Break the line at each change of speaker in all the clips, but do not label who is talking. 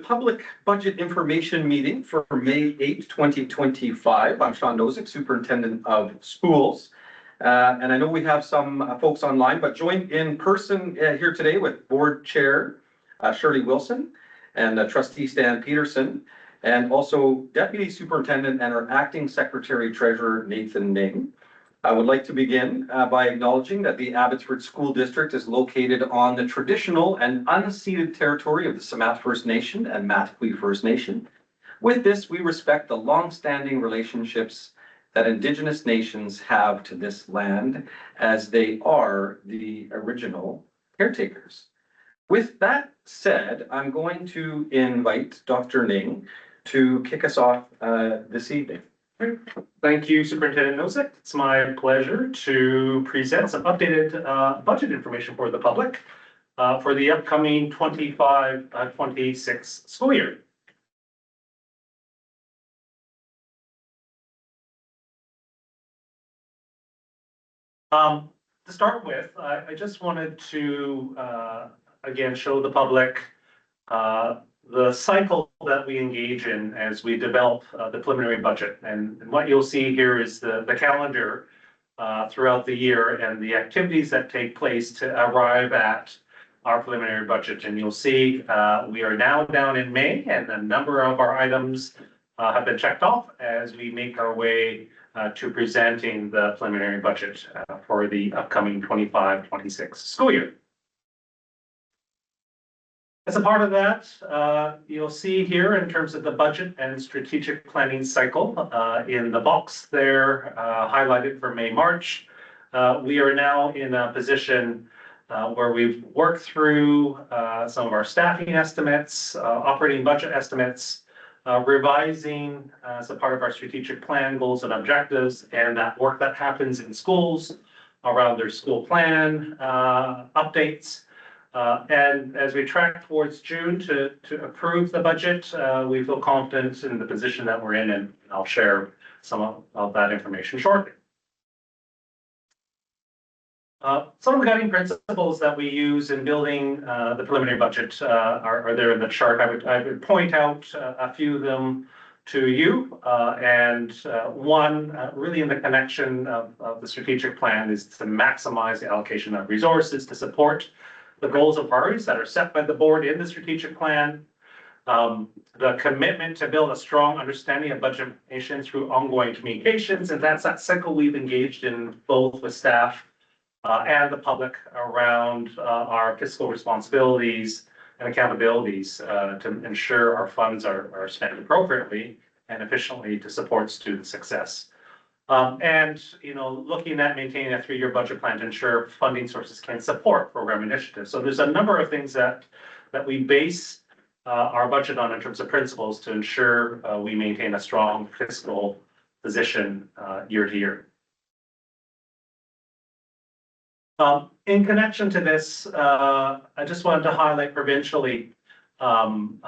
public budget information meeting for May 8th, 2025. I'm Sean Nozick, Superintendent of Schools. And I know we have some folks online, but joined in person here today with Board Chair Shirley Wilson and Trustee Stan Peterson, and also Deputy Superintendent and our Acting Secretary Treasurer Nathan Ning. I would like to begin by acknowledging that the Abbotsford School District is located on the traditional and unceded territory of the Sumat First Nation and Matqui First Nation. With this, we respect the long-standing relationships that Indigenous nations have to this land, as they are the original caretakers. With that said, I'm going to invite Dr. Ning to kick us off this evening.
Thank you, Superintendent Nozick. It's my pleasure to present some updated budget information for the public for the upcoming 25-26 school year. To start with, I just wanted to again show the public the cycle that we engage in as we develop the preliminary budget. And what you'll see here is the calendar throughout the year and the activities that take place to arrive at our preliminary budget. And you'll see we are now down in May, and a number of our items have been checked off as we make our way to presenting the preliminary budget for the upcoming 25-26 school year. As a part of that, you'll see here in terms of the budget and strategic planning cycle in the box there highlighted for May, March. We are now in a position where we've worked through some of our staffing estimates, operating budget estimates, revising as a part of our strategic plan goals and objectives, and that work that happens in schools around their school plan updates. And as we track towards June to approve the budget, we feel confident in the position that we're in, and I'll share some of that information shortly. Some of the guiding principles that we use in building the preliminary budget are there in the chart. I would point out a few of them to you. One, really in the connection of the strategic plan, is to maximize the allocation of resources to support the goals and priorities that are set by the board in the strategic plan. The commitment to build a strong understanding of budget information through ongoing communications, and that's that cycle we've engaged in both with staff and the public around our fiscal responsibilities and accountabilities to ensure our funds are spent appropriately and efficiently to support student success. Looking at maintaining a 3-year budget plan to ensure funding sources can support program initiatives. So there's a number of things that we base our budget on in terms of principles to ensure we maintain a strong fiscal position year to year. In connection to this, I just wanted to highlight provincially some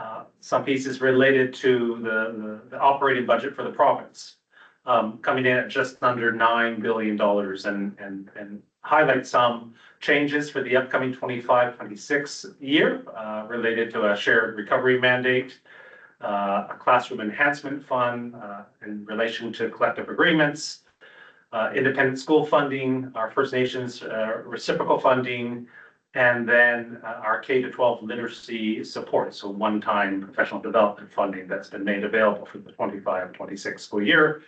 pieces related to the operating budget for the province, coming in at just under $9 billion, and highlight some changes for the upcoming 25-26 year related to a shared recovery mandate, a classroom enhancement fund in relation to collective agreements, independent school funding, our First Nations reciprocal funding, and then our K-12 literacy support, so one-time professional development funding that's been made available for the 25-26 school year.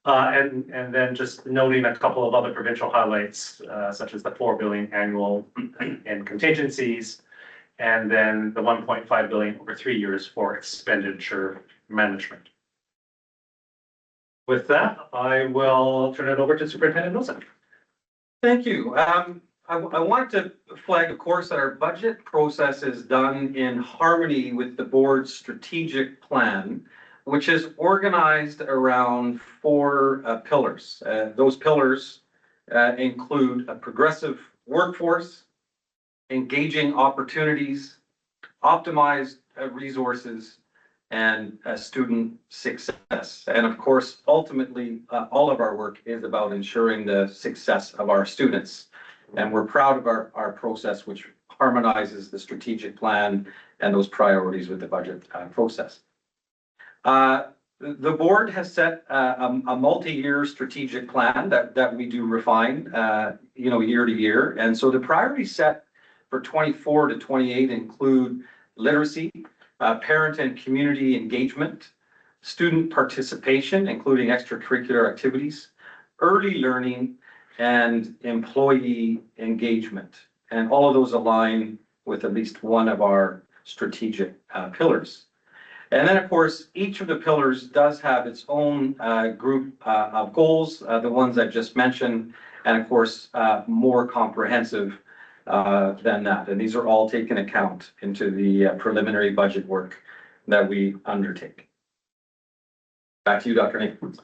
And then just noting a couple of other provincial highlights, such as the $4 billion annual in contingencies, and then the $1.5 billion over 3 years for expenditure management. With that, I will turn it over to Superintendent Nozick.
Thank you. I wanted to flag, of course, that our budget process is done in harmony with the board's strategic plan, which is organized around 4 pillars. Those pillars include a progressive workforce, engaging opportunities, optimized resources, and student success. And of course, ultimately, all of our work is about ensuring the success of our students. And we're proud of our process, which harmonizes the strategic plan and those priorities with the budget process. The board has set a multi-year strategic plan that we do refine, year to year. And so the priorities set for 24 to 28 include literacy, parent and community engagement, student participation, including extracurricular activities, early learning, and employee engagement. And all of those align with at least one of our strategic pillars. And then, of course, each of the pillars does have its own group of goals, the ones I just mentioned, and of course, more comprehensive than that. And these are all taken account into the preliminary budget work that we undertake. Back to you, Dr. Nathan.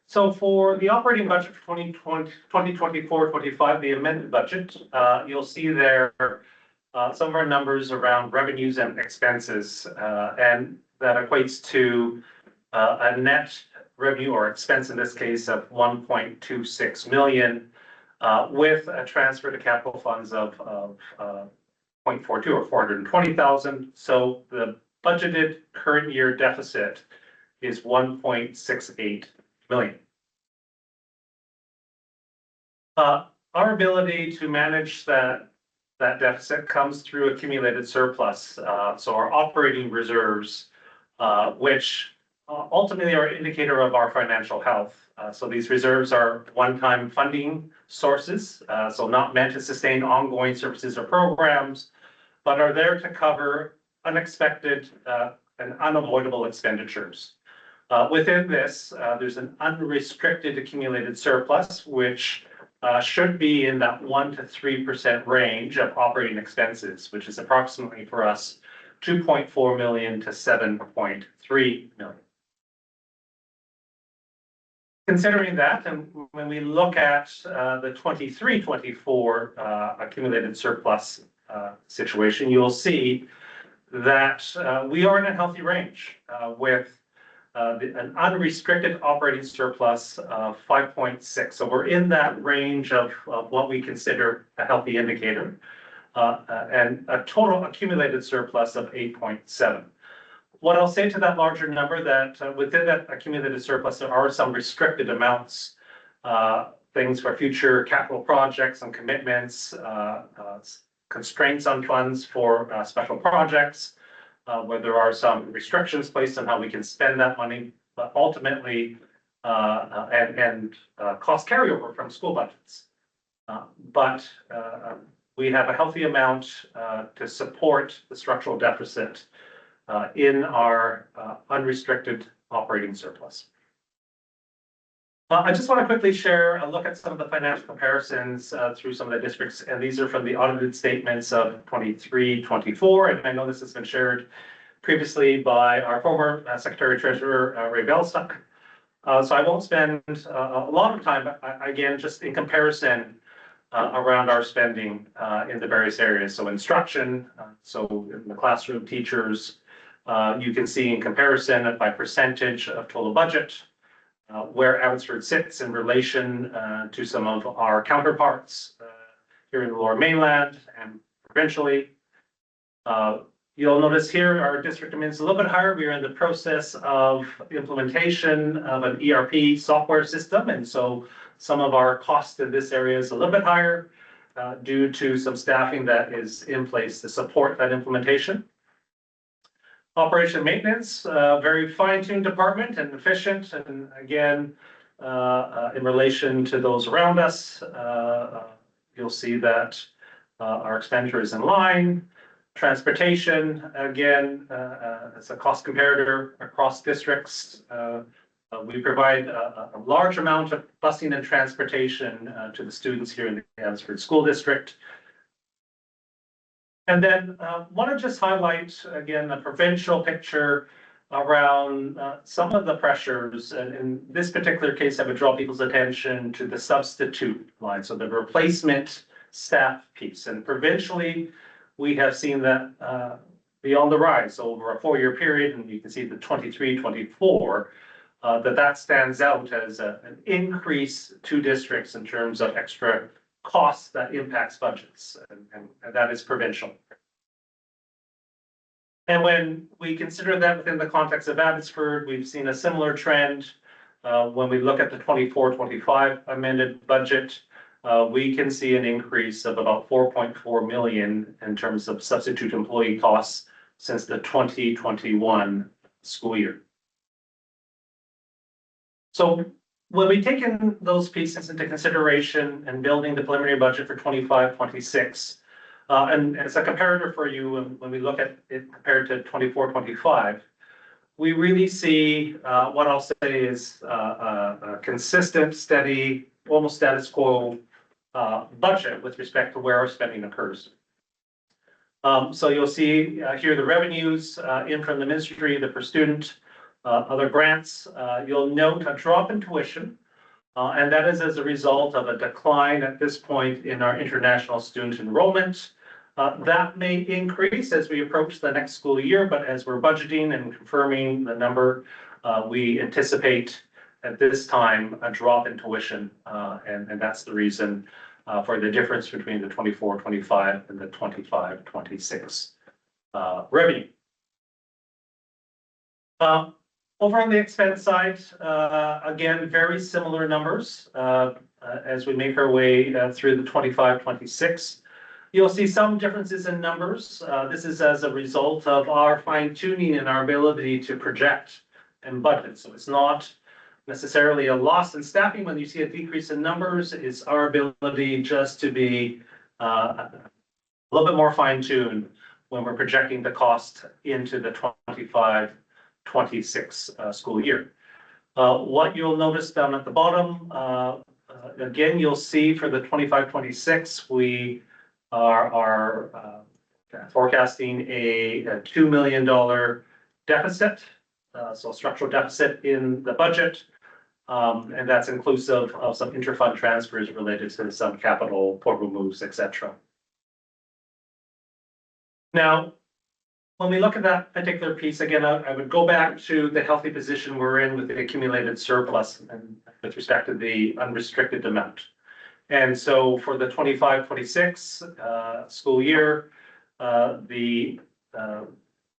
So for the operating budget for 2024-25, the amended budget, you'll see there some of our numbers around revenues and expenses, and that equates to a net revenue or expense in this case of 1.26 million, with a transfer to capital funds of 0.42 or 420,000. So the budgeted current year deficit is 1.68 million. Our ability to manage that deficit comes through accumulated surplus. So our operating reserves, which ultimately are an indicator of our financial health. So these reserves are one-time funding sources, so not meant to sustain ongoing services or programs, but are there to cover unexpected and unavoidable expenditures. Within this, there's an unrestricted accumulated surplus, which should be in that 1 to 3% range of operating expenses, which is approximately for us 2.4 million to 7.3 million. Considering that, and when we look at the 23-24 accumulated surplus situation, you'll see that we are in a healthy range with an unrestricted operating surplus of 5.6. So we're in that range of what we consider a healthy indicator, and a total accumulated surplus of 8.7. What I'll say to that larger number, that within that accumulated surplus, there are some restricted amounts, things for future capital projects and commitments, constraints on funds for special projects, where there are some restrictions placed on how we can spend that money, but ultimately, and cost carryover from school budgets. But we have a healthy amount to support the structural deficit in our unrestricted operating surplus. I just want to quickly share a look at some of the financial comparisons through some of the districts, and these are from the audited statements of 23-24, and I know this has been shared previously by our former Secretary Treasurer, Ray Belstock. So I won't spend a lot of time, but again, just in comparison around our spending in the various areas. So instruction, so in the classroom, teachers, you can see in comparison by percentage of total budget, where Abbotsford sits in relation to some of our counterparts here in the Lower Mainland and provincially. You'll notice here our district is a little bit higher. We are in the process of implementation of an ERP software system, and so some of our cost in this area is a little bit higher due to some staffing that is in place to support that implementation. Operation maintenance, very fine-tuned department and efficient, and again, in relation to those around us, you'll see that our expenditure is in line. Transportation, again, as a cost comparator across districts, we provide a large amount of busing and transportation to the students here in the Abbotsford School District. And then want to just highlight again the provincial picture around some of the pressures. And in this particular case, I would draw people's attention to the substitute line, so the replacement staff piece. And provincially, we have seen that be on the rise over a 4-year period, and you can see the 23-24, that stands out as an increase to districts in terms of extra costs that impacts budgets, and that is provincial. And when we consider that within the context of Abbotsford, we've seen a similar trend. When we look at the 24-25 amended budget, we can see an increase of about 4.4 million in terms of substitute employee costs since the 2021 school year. So when we take in those pieces into consideration and building the preliminary budget for 25-26, and as a comparator for you, when we look at it compared to 24-25, we really see what I'll say is a consistent, steady, almost status quo budget with respect to where our spending occurs. So you'll see here the revenues in from the ministry, the per student, other grants. You'll note a drop in tuition, and that is as a result of a decline at this point in our international student enrollment. That may increase as we approach the next school year, but as we're budgeting and confirming the number, we anticipate at this time a drop in tuition, and that's the reason for the difference between the 24-25 and the 25-26 revenue. Over on the expense side, again, very similar numbers as we make our way through the 25-26. You'll see some differences in numbers. This is as a result of our fine tuning and our ability to project and budget. So it's not necessarily a loss in staffing when you see a decrease in numbers. It's our ability just to be a little bit more fine tuned when we're projecting the cost into the 25-26 school year. What you'll notice down at the bottom, again, you'll see for the 25-26, we are forecasting a $2 million deficit, so structural deficit in the budget, and that's inclusive of some interfund transfers related to some capital portable moves, etc. Now, when we look at that particular piece, again, I would go back to the healthy position we're in with the accumulated surplus and with respect to the unrestricted amount. And so for the 25-26 school year, the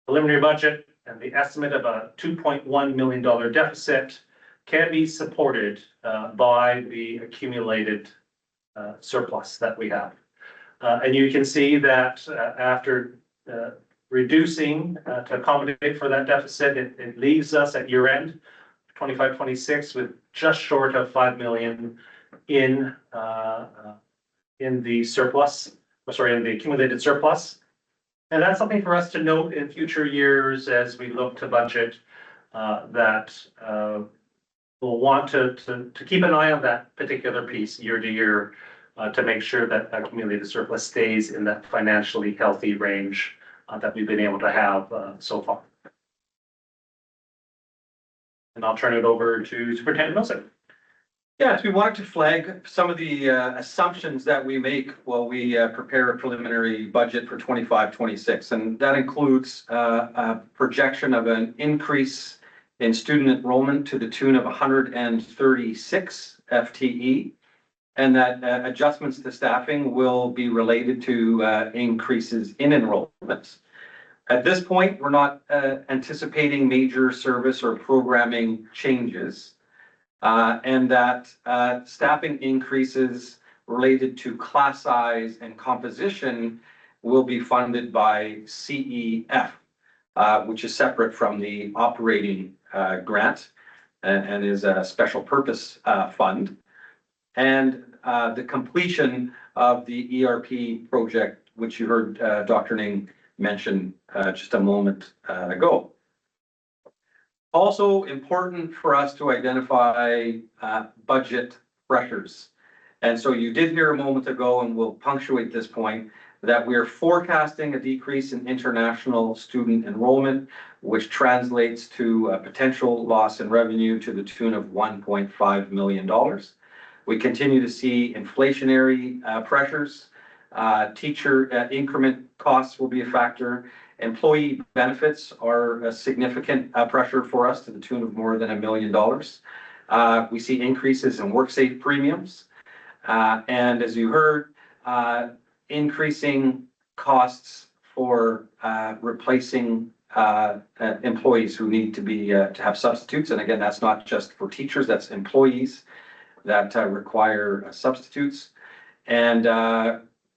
preliminary budget and the estimate of a $2.1 million deficit can be supported by the accumulated surplus that we have. And you can see that after reducing to accommodate for that deficit, it leaves us at year end 25-26 with just short of $5 million in the surplus, in the accumulated surplus. And that's something for us to note in future years as we look to budget, that we'll want to keep an eye on that particular piece year to year to make sure that accumulated surplus stays in that financially healthy range that we've been able to have so far. And I'll turn it over to Superintendent Milsick.
Yes, we wanted to flag some of the assumptions that we make while we prepare a preliminary budget for 25-26, and that includes a projection of an increase in student enrollment to the tune of 136 FTE, and that adjustments to staffing will be related to increases in enrollments. At this point, we're not anticipating major service or programming changes. And that staffing increases related to class size and composition will be funded by CEF, which is separate from the operating grant and is a special purpose fund. And the completion of the ERP project, which you heard Dr. Ning mention just a moment ago. Also important for us to identify budget pressures. And so you did hear a moment ago, and we'll punctuate this point, that we are forecasting a decrease in international student enrollment, which translates to a potential loss in revenue to the tune of $1.5 million. We continue to see inflationary pressures. Teacher increment costs will be a factor. Employee benefits are a significant pressure for us to the tune of more than $1 million. We see increases in WorkSafe premiums. And as you heard, increasing costs for replacing employees who need to be to have substitutes. And again, that's not just for teachers, that's employees that require substitutes. And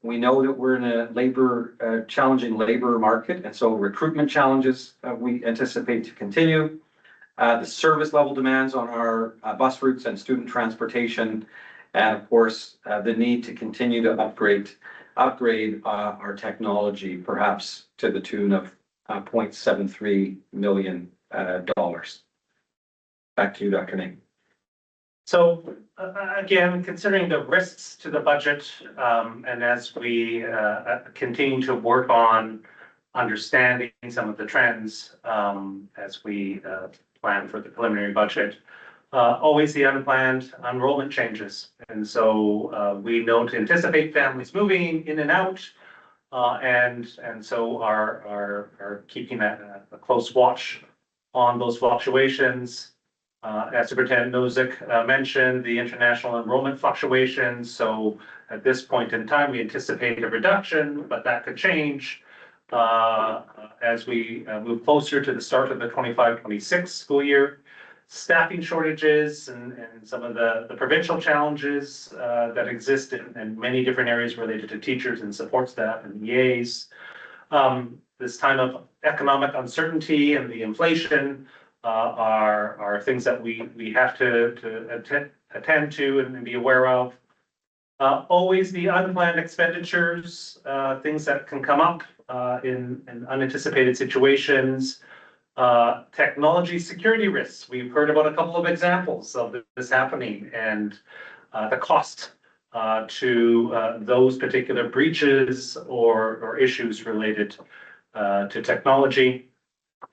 we know that we're in a challenging labor market, and so recruitment challenges we anticipate to continue. The service level demands on our bus routes and student transportation, and of course, the need to continue to upgrade our technology, perhaps to the tune of $0.73 million. Back to you, Dr. Ning.
So again, considering the risks to the budget, and as we continue to work on understanding some of the trends as we plan for the preliminary budget, always the unplanned enrollment changes. And so we know to anticipate families moving in and out, and so are keeping a close watch on those fluctuations. As Superintendent Nozick mentioned, the international enrollment fluctuations. So at this point in time, we anticipate a reduction, but that could change as we move closer to the start of the 25-26 school year. Staffing shortages and some of the provincial challenges that exist in many different areas related to teachers and support staff and EAs. This time of economic uncertainty and the inflation are things that we have to attend to and be aware of. Always the unplanned expenditures, things that can come up in unanticipated situations. Technology security risks. We've heard about a couple of examples of this happening, and the cost to those particular breaches or issues related to technology,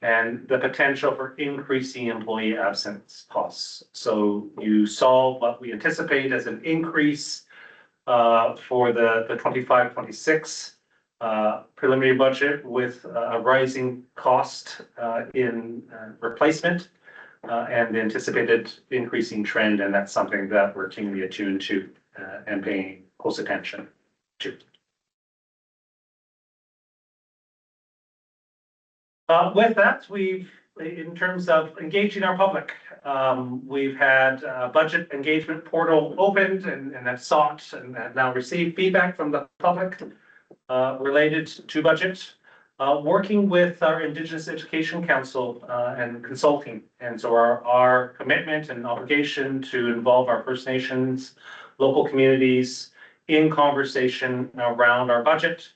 and the potential for increasing employee absence costs. So you saw what we anticipate as an increase for the 25-26 preliminary budget, with a rising cost in replacement and the anticipated increasing trend, and that's something that we're keenly attuned to and paying close attention to. With that, in terms of engaging our public, we've had a budget engagement portal opened and have sought and have now received feedback from the public related to budget, working with our Indigenous Education Council and consulting. And so our commitment and obligation to involve our First Nations, local communities in conversation around our budget.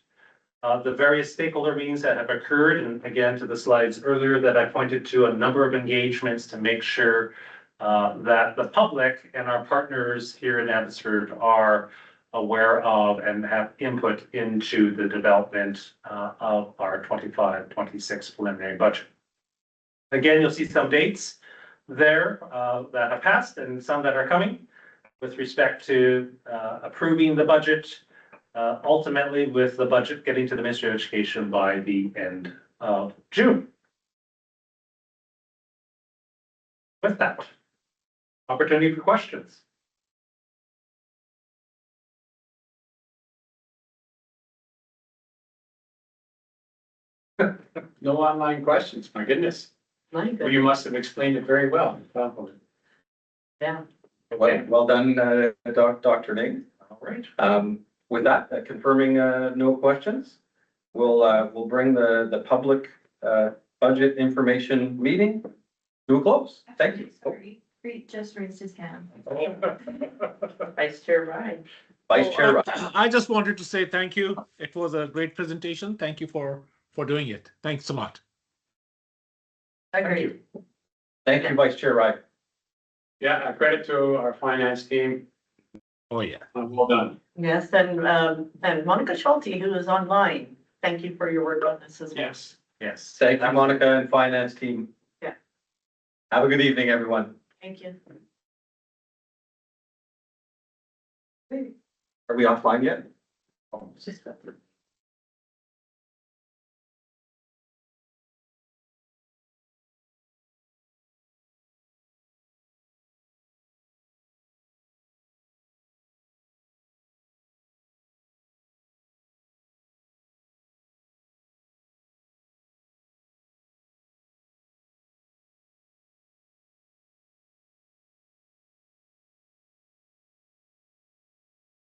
The various stakeholder meetings that have occurred, and again, to the slides earlier that I pointed to, a number of engagements to make sure that the public and our partners here in Abbotsford are aware of and have input into the development of our 25-26 preliminary budget. Again, you'll see some dates there that have passed and some that are coming with respect to approving the budget, ultimately with the budget getting to the Ministry of Education by the end of June. With that, opportunity for questions.
No online questions, my goodness. Well, you must have explained it very well.
Yeah.
Well done, Dr. Ning.
All right.
With that, confirming no questions, we'll bring the public budget information meeting to a close. Thank you.
Sorry, Reed just raised his hand. Vice Chair Ryan.
Vice Chair Ryan.
I just wanted to say thank you. It was a great presentation. Thank you for doing it. Thanks a lot.
Agreed.
Thank you, Vice Chair Ryan.
Yeah, credit to our finance team.
Oh, yeah.
Well done.
Yes, and Monica Schulte, who is online. Thank you for your work on this as well.
Yes.
Yes.
Thank you, Monica and finance team.
Yeah.
Have a good evening, everyone.
Thank you.
Are we offline yet?
Just